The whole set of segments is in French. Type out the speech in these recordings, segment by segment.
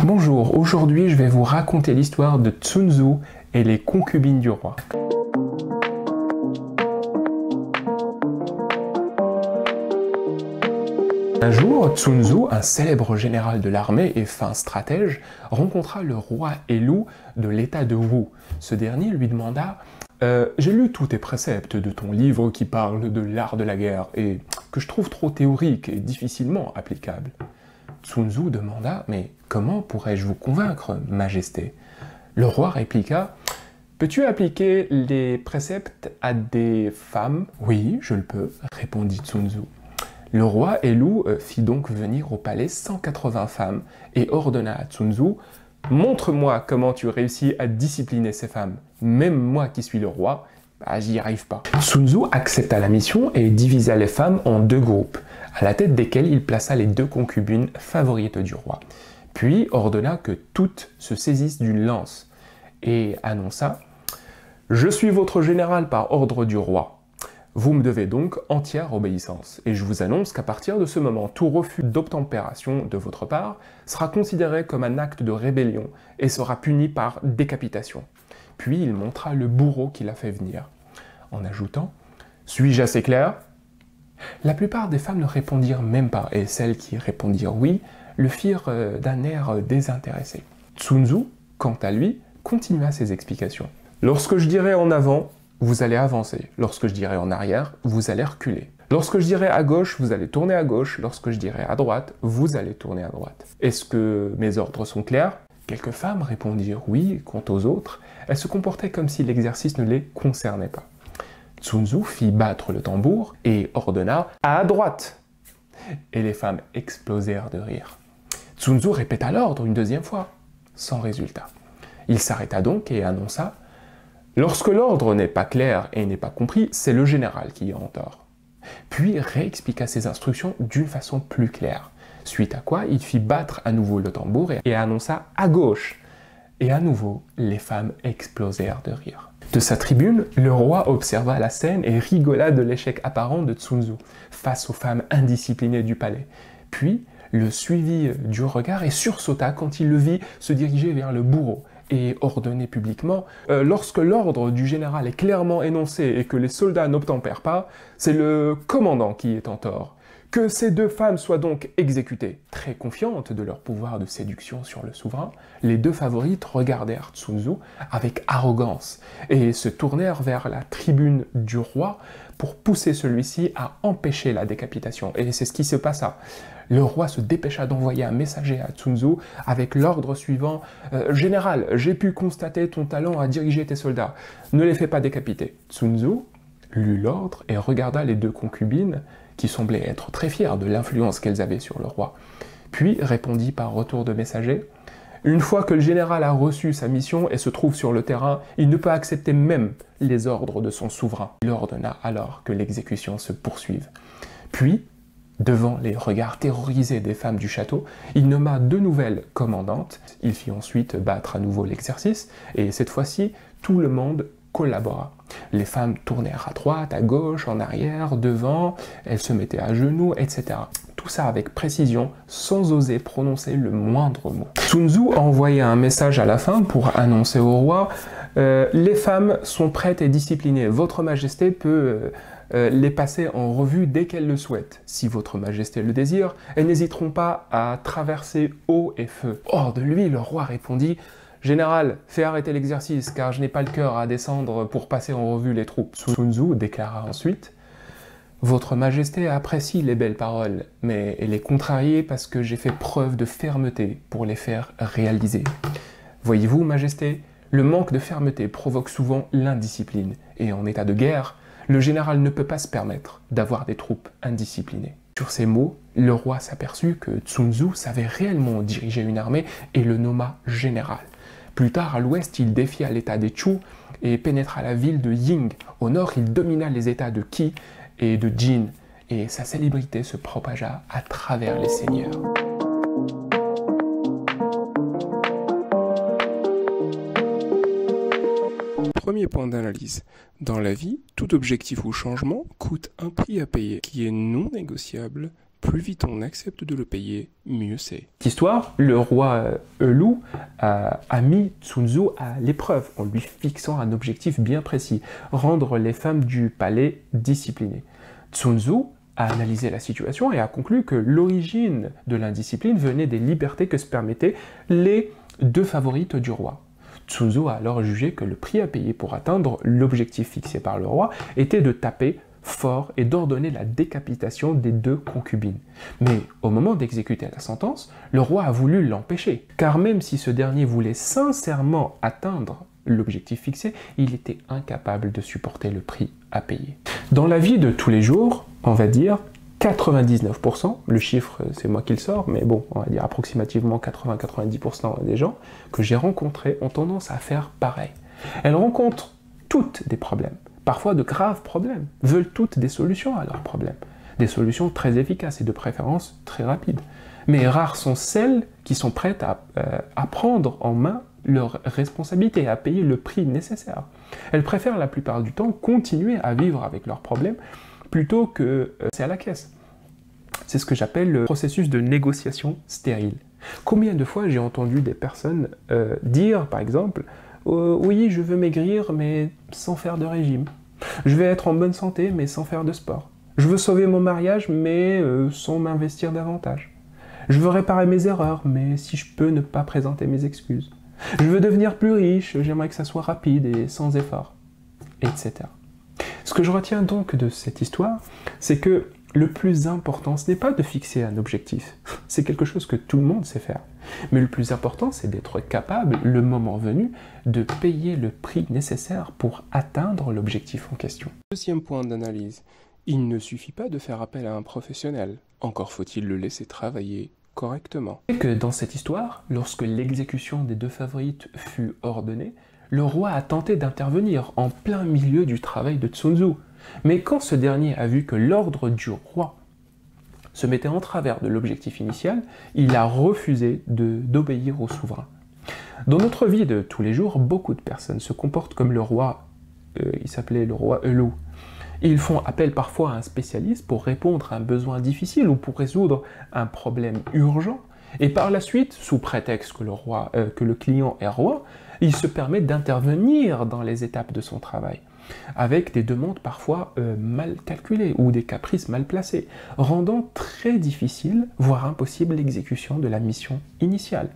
Bonjour, aujourd'hui je vais vous raconter l'histoire de Sun Tzu et les concubines du roi. Un jour, Sun Tzu, un célèbre général de l'armée et fin stratège, rencontra le roi Helou de l'état de Wu. Ce dernier lui demanda « J'ai lu tous tes préceptes de ton livre qui parle de l'art de la guerre et que je trouve trop théorique et difficilement applicable. » Sun Tzu demanda « Mais comment pourrais-je vous convaincre, Majesté ?» Le roi répliqua « Peux-tu appliquer les préceptes à des femmes ?»« Oui, je le peux, » répondit Sun Tzu. Le roi Helou fit donc venir au palais 180 femmes et ordonna à Sun Tzu « Montre-moi comment tu réussis à discipliner ces femmes. Même moi qui suis le roi, j'y arrive pas. » Sun Tzu accepta la mission et divisa les femmes en deux groupes, à la tête desquels il plaça les deux concubines favorites du roi. Puis ordonna que toutes se saisissent d'une lance et annonça « Je suis votre général par ordre du roi. Vous me devez donc entière obéissance, et je vous annonce qu'à partir de ce moment, tout refus d'obtempération de votre part sera considéré comme un acte de rébellion et sera puni par décapitation. » Puis il montra le bourreau qui l'a fait venir, en ajoutant « Suis-je assez clair ?» La plupart des femmes ne répondirent même pas, et celles qui répondirent oui, le firent d'un air désintéressé. Sun Tzu, quant à lui, continua ses explications. « Lorsque je dirai en avant, vous allez avancer. Lorsque je dirai en arrière, vous allez reculer. Lorsque je dirai à gauche, vous allez tourner à gauche. Lorsque je dirai à droite, vous allez tourner à droite. Est-ce que mes ordres sont clairs ?» Quelques femmes répondirent oui. Quant aux autres, elles se comportaient comme si l'exercice ne les concernait pas. Sun Tzu fit battre le tambour et ordonna « à droite !» Et les femmes explosèrent de rire. Sun Tzu répéta l'ordre une deuxième fois, sans résultat. Il s'arrêta donc et annonça « Lorsque l'ordre n'est pas clair et n'est pas compris, c'est le général qui est en tort. » Puis réexpliqua ses instructions d'une façon plus claire, suite à quoi il fit battre à nouveau le tambour et annonça « à gauche !» Et à nouveau, les femmes explosèrent de rire. De sa tribune, le roi observa la scène et rigola de l'échec apparent de Sun Tzu face aux femmes indisciplinées du palais. Puis, le suivit du regard et sursauta quand il le vit se diriger vers le bourreau et ordonner publiquement « Lorsque l'ordre du général est clairement énoncé et que les soldats n'obtempèrent pas, c'est le commandant qui est en tort. Que ces deux femmes soient donc exécutées. » Très confiantes de leur pouvoir de séduction sur le souverain, les deux favorites regardèrent Sun Tzu avec arrogance et se tournèrent vers la tribune du roi pour pousser celui-ci à empêcher la décapitation. Et c'est ce qui se passa. Le roi se dépêcha d'envoyer un messager à Sun Tzu avec l'ordre suivant « Général, j'ai pu constater ton talent à diriger tes soldats. Ne les fais pas décapiter. » Sun Tzu lut l'ordre et regarda les deux concubines qui semblaient être très fières de l'influence qu'elles avaient sur le roi. Puis répondit par retour de messager « Une fois que le général a reçu sa mission et se trouve sur le terrain, il ne peut accepter même les ordres de son souverain. » Il ordonna alors que l'exécution se poursuive. Puis, devant les regards terrorisés des femmes du château, il nomma deux nouvelles commandantes. Il fit ensuite battre à nouveau l'exercice, et cette fois-ci, tout le monde collabora. Les femmes tournèrent à droite, à gauche, en arrière, devant, elles se mettaient à genoux, etc. Tout ça avec précision, sans oser prononcer le moindre mot. Sun Tzu envoya un message à la fin pour annoncer au roi « Les femmes sont prêtes et disciplinées. Votre Majesté peut les passer en revue dès qu'elles le souhaitent. Si votre Majesté le désire, elles n'hésiteront pas à traverser eau et feu. » Hors de lui, le roi répondit « Général, fais arrêter l'exercice, car je n'ai pas le cœur à descendre pour passer en revue les troupes. » Sun Tzu déclara ensuite « Votre Majesté apprécie les belles paroles, mais elle est contrariée parce que j'ai fait preuve de fermeté pour les faire réaliser. Voyez-vous, Majesté, le manque de fermeté provoque souvent l'indiscipline, et en état de guerre, le général ne peut pas se permettre d'avoir des troupes indisciplinées. » Sur ces mots, le roi s'aperçut que Sun Tzu savait réellement diriger une armée et le nomma général. Plus tard, à l'ouest, il défia l'état des Chu et pénétra la ville de Ying. Au nord, il domina les états de Qi et de Jin, et sa célébrité se propagea à travers les seigneurs. Premier point d'analyse. Dans la vie, tout objectif ou changement coûte un prix à payer qui est non négociable plus vite on accepte de le payer, mieux c'est. Cette histoire, le roi Elou a mis Sun à l'épreuve en lui fixant un objectif bien précis, rendre les femmes du palais disciplinées. Sun a analysé la situation et a conclu que l'origine de l'indiscipline venait des libertés que se permettaient les deux favorites du roi. Sun a alors jugé que le prix à payer pour atteindre l'objectif fixé par le roi était de taper fort et d'ordonner la décapitation des deux concubines. Mais au moment d'exécuter la sentence, le roi a voulu l'empêcher, car même si ce dernier voulait sincèrement atteindre l'objectif fixé, il était incapable de supporter le prix à payer. Dans la vie de tous les jours, on va dire 99%, le chiffre c'est moi qui le sors, mais bon, on va dire approximativement 80-90% des gens que j'ai rencontrés ont tendance à faire pareil. Elles rencontrent toutes des problèmes, parfois de graves problèmes, veulent toutes des solutions à leurs problèmes, des solutions très efficaces et de préférence très rapides. Mais rares sont celles qui sont prêtes à prendre en main leurs responsabilités, à payer le prix nécessaire. Elles préfèrent la plupart du temps continuer à vivre avec leurs problèmes plutôt que c'est à la caisse. C'est ce que j'appelle le processus de négociation stérile. Combien de fois j'ai entendu des personnes dire, par exemple, oui, je veux maigrir, mais sans faire de régime. Je vais être en bonne santé, mais sans faire de sport. Je veux sauver mon mariage, mais sans m'investir davantage. Je veux réparer mes erreurs, mais si je peux ne pas présenter mes excuses. Je veux devenir plus riche, j'aimerais que ça soit rapide et sans effort, etc. Ce que je retiens donc de cette histoire, c'est que le plus important, ce n'est pas de fixer un objectif. C'est quelque chose que tout le monde sait faire. Mais le plus important, c'est d'être capable, le moment venu, de payer le prix nécessaire pour atteindre l'objectif en question. Deuxième point d'analyse, il ne suffit pas de faire appel à un professionnel. Encore faut-il le laisser travailler correctement. Et que dans cette histoire, lorsque l'exécution des deux favorites fut ordonnée, le roi a tenté d'intervenir en plein milieu du travail de Sun. Mais quand ce dernier a vu que l'ordre du roi se mettait en travers de l'objectif initial, il a refusé d'obéir au souverain. Dans notre vie de tous les jours, beaucoup de personnes se comportent comme le roi, il s'appelait le roi Elou. Ils font appel parfois à un spécialiste pour répondre à un besoin difficile ou pour résoudre un problème urgent. Et par la suite, sous prétexte que le client est roi, il se permet d'intervenir dans les étapes de son travail, avec des demandes parfois mal calculées ou des caprices mal placés, rendant très difficile, voire impossible, l'exécution de la mission initiale.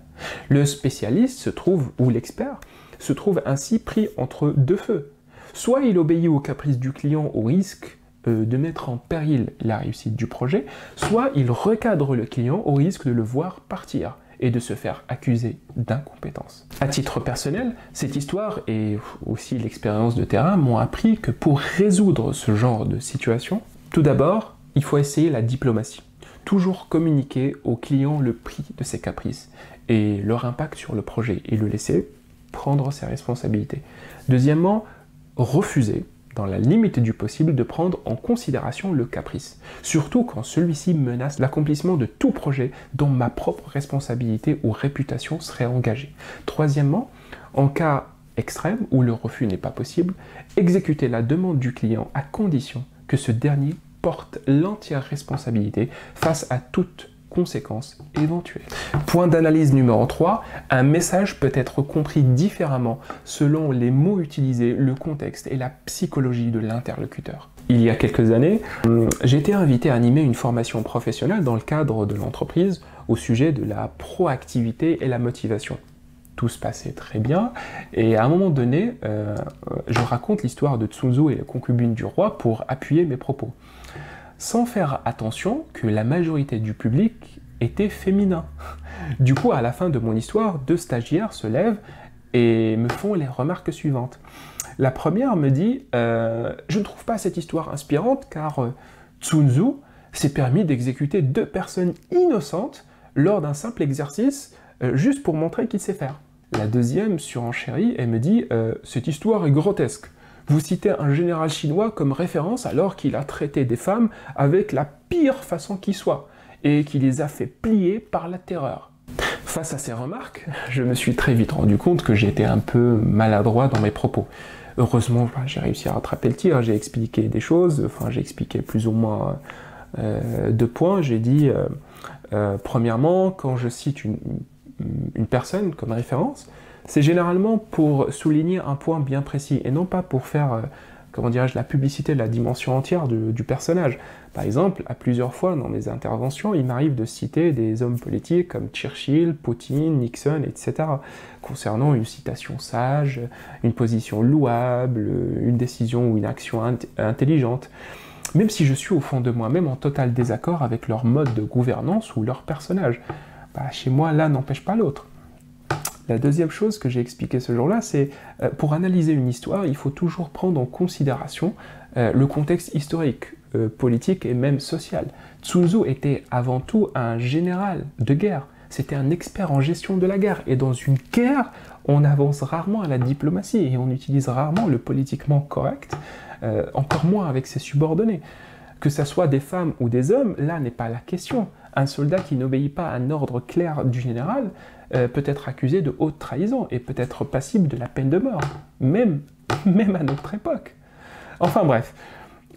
Le spécialiste ou l'expert se trouve ainsi pris entre deux feux. Soit il obéit aux caprices du client au risque de mettre en péril la réussite du projet, soit il recadre le client au risque de le voir partir et de se faire accuser d'incompétence. À titre personnel, cette histoire et aussi l'expérience de terrain m'ont appris que pour résoudre ce genre de situation, tout d'abord, il faut essayer la diplomatie. Toujours communiquer au client le prix de ses caprices et leur impact sur le projet et le laisser prendre ses responsabilités. Deuxièmement, refuser, dans la limite du possible, de prendre en considération le caprice, surtout quand celui-ci menace l'accomplissement de tout projet dont ma propre responsabilité ou réputation serait engagée. Troisièmement, en cas extrême où le refus n'est pas possible, exécuter la demande du client à condition que ce dernier porte l'entière responsabilité face à toute conséquences éventuelles. Point d'analyse numéro 3, un message peut être compris différemment selon les mots utilisés, le contexte et la psychologie de l'interlocuteur. Il y a quelques années, j'ai été invité à animer une formation professionnelle dans le cadre de l'entreprise au sujet de la proactivité et la motivation. Tout se passait très bien, et à un moment donné, je raconte l'histoire de Sun et la concubine du roi pour appuyer mes propos, sans faire attention que la majorité du public était féminin. Du coup, à la fin de mon histoire, 2 stagiaires se lèvent et me font les remarques suivantes. La première me dit « Je ne trouve pas cette histoire inspirante car Sun s'est permis d'exécuter 2 personnes innocentes lors d'un simple exercice juste pour montrer qu'il sait faire. » La deuxième surenchérit et me dit « Cette histoire est grotesque. Vous citez un général chinois comme référence alors qu'il a traité des femmes avec la pire façon qui soit et qui les a fait plier par la terreur. » Face à ces remarques, je me suis très vite rendu compte que j'étais un peu maladroit dans mes propos. Heureusement, j'ai réussi à rattraper le tir, j'ai expliqué des choses, j'ai expliqué plus ou moins Deux points, j'ai dit, premièrement, quand je cite une personne comme référence, c'est généralement pour souligner un point bien précis, et non pas pour faire, comment dirais-je, la publicité de la dimension entière du personnage. Par exemple, à plusieurs fois dans mes interventions, il m'arrive de citer des hommes politiques comme Churchill, Poutine, Nixon, etc., concernant une citation sage, une position louable, une décision ou une action intelligente, même si je suis au fond de moi-même en total désaccord avec leur mode de gouvernance ou leur personnage. Chez moi, l'un n'empêche pas l'autre. La deuxième chose que j'ai expliqué ce jour-là, c'est pour analyser une histoire, il faut toujours prendre en considération le contexte historique, politique et même social. Sun Tzu était avant tout un général de guerre. C'était un expert en gestion de la guerre. Et dans une guerre, on avance rarement à la diplomatie et on utilise rarement le politiquement correct, encore moins avec ses subordonnés. Que ce soit des femmes ou des hommes, là n'est pas la question. Un soldat qui n'obéit pas à un ordre clair du général peut être accusé de haute trahison et peut être passible de la peine de mort, même à notre époque. Enfin bref,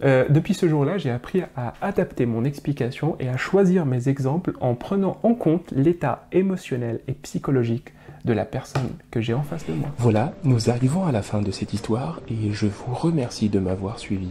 depuis ce jour-là, j'ai appris à adapter mon explication et à choisir mes exemples en prenant en compte l'état émotionnel et psychologique de la personne que j'ai en face de moi. Voilà, nous arrivons à la fin de cette histoire et je vous remercie de m'avoir suivi.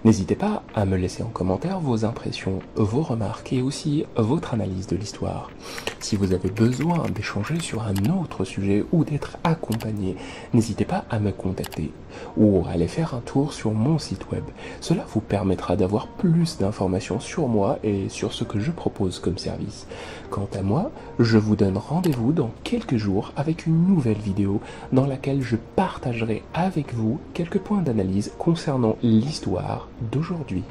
N'hésitez pas à me laisser en commentaire vos impressions, vos remarques et aussi votre analyse de l'histoire. Si vous avez besoin d'échanger sur un autre sujet ou d'être accompagné, n'hésitez pas à me contacter ou à aller faire un tour sur mon site web. Cela vous permettra d'avoir plus d'informations sur moi et sur ce que je propose comme service. Quant à moi, je vous donne rendez-vous dans quelques jours avec une nouvelle vidéo dans laquelle je partagerai avec vous quelques points d'analyse concernant l'histoire d'aujourd'hui.